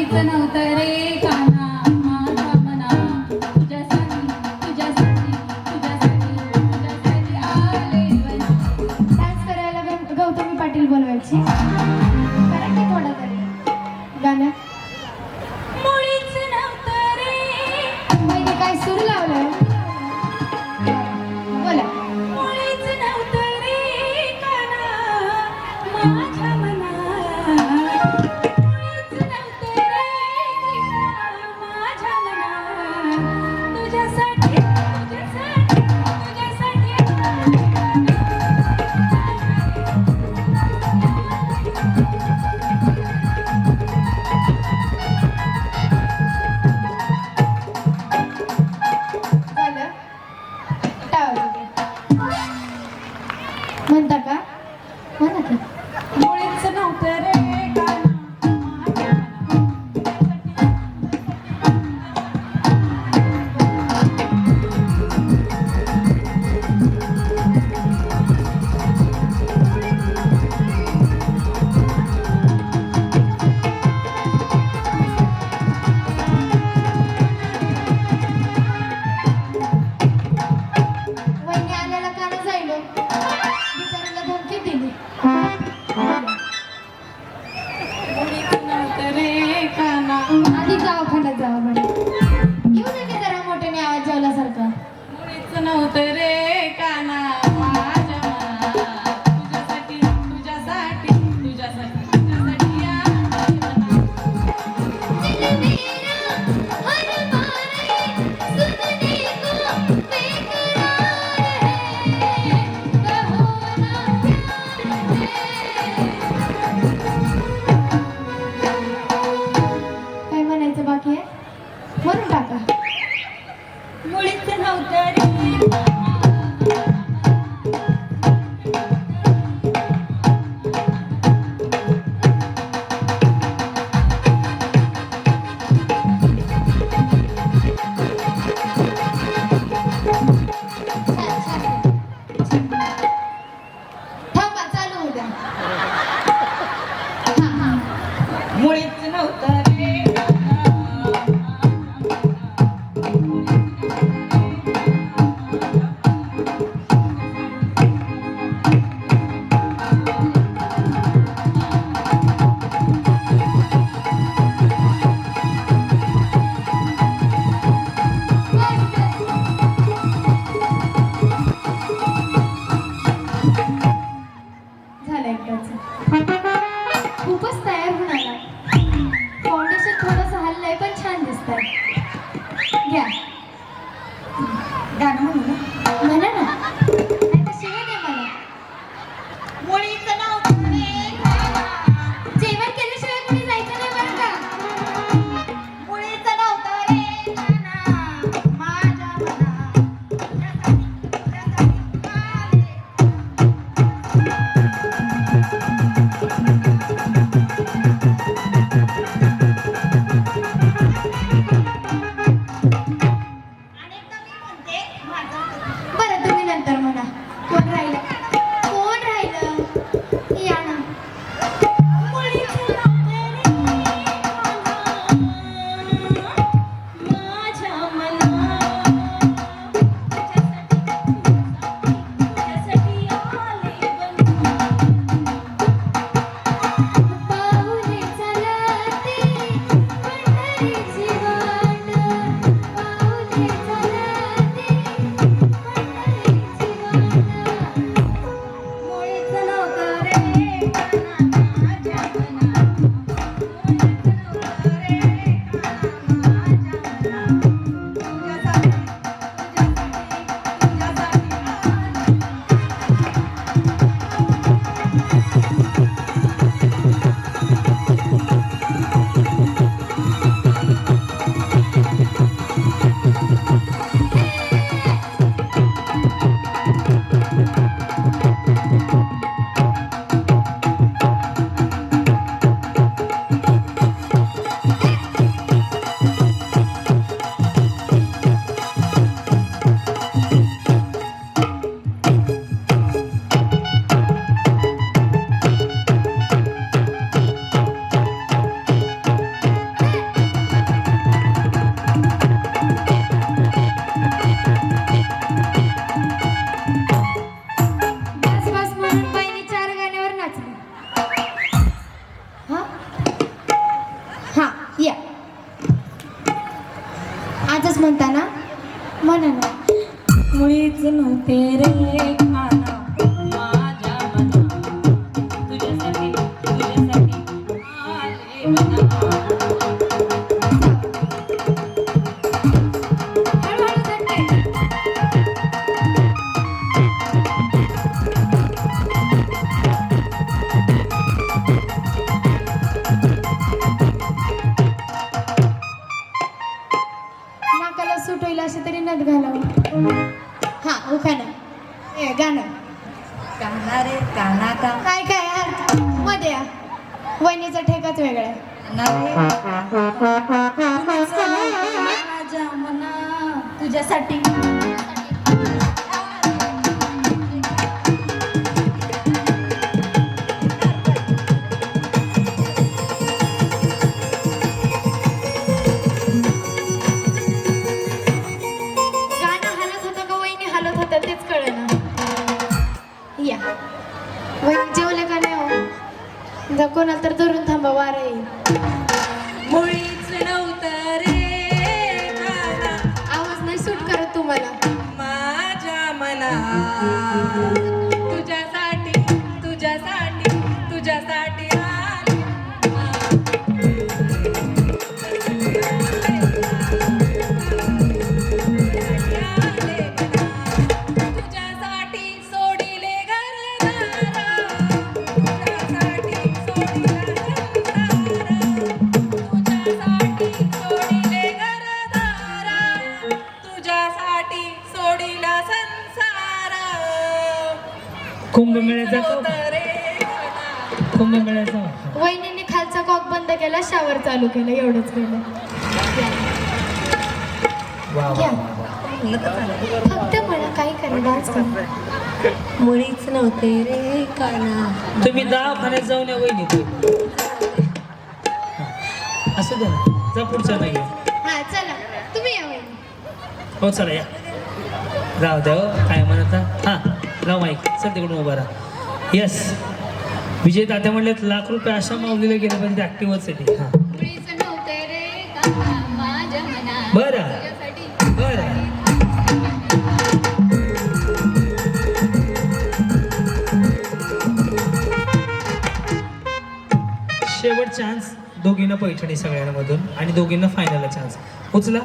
मुळीच नव्हतं रे काना माझ्या मना तुझ्यासाठी तुझ्यासाठी तुझ्यासाठी तुझ्यासाठी आले डान्स करायला गौतमी पाटील बोलवायची करा की थोडा तरी गाणं मुळीच नव्हतं रे महिने काय सुरू लावलं बोला मुळीच नव्हतं रे काना माझ्या मना मुळीच नव्हतं रे कृष्णा माझ्या मना तुझ्यासाठी तुझ्यासाठी तुझ्यासाठी झालं टाळू दे म्हणता का म्हणा की मुळीच नव्हतं रे काना माझ्या वहिनी आल्याला का जाईल बिचारा मुळीच नव्हते रे काना माझ्या मना तुझ्यासाठी आले मना हळूहळू थंडे. नाकाला सूट होईल असे तरी नथ घालावं. हा उखाणा ए गाणं काना रे काना का काय काय यार मध्ये या. वहिनीचा ठेकाच वेगळा आहे. माझ्या मना तुझ्यासाठी गाणं हलत होतं का वहिनी हलत होतं तेच कळलं ना. या वहिनी जेवले का नाही हो जर कोणाला तर धरून थांबा वार येईल. मुळीच नव्हतं रे काना आवाज नाही सूट करत तुम्हाला. माझ्या मना तुझ्यासाठी आली तुझ्यासाठी सोडिले घरदार तुझ्यासाठी सोडिला संसार कुंभमेळ्याचा तो कुंभमेळ्याचा वहिनीने खालचा कॉक बंद केला शावर चालू केलं एवढंच केलं. वा वा या. वा. फक्त मला काही करा डान्स करा. मुळीच नव्हते रे काना तुम्ही दवाखान्यात जाऊन या वहिनी तू असं द्या ना जा पुढचा नाही हा चला तुम्ही या वहिनी. हो चला या जाऊ द्या हो काय म्हणत हा राव माईक सर तिकडून उभा राहा. येस विजय तात्या म्हणले लाख रुपये अशा मावलेले गेले पाहिजे ॲक्टिव्हसाठी हां मुळीच नव्हते रे काना माझ्या मनात बरं तुझ्यासाठी बरं शेवट चान्स दोघींना पैठणी सगळ्यांमधून आणि दोघींना फायनलला चान्स उचला.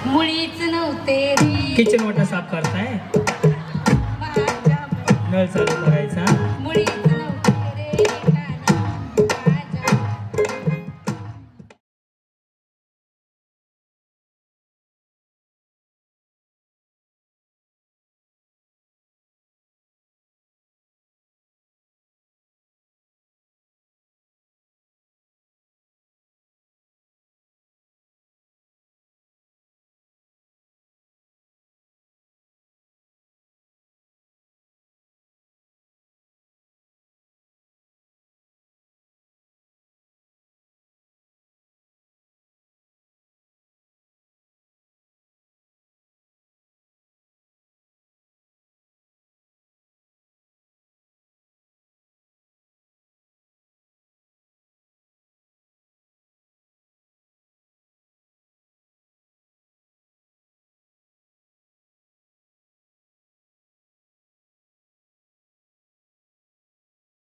मुळीच नव्हते रे किचन वाटा साफ करताय माझ्या नळ चालू करायचा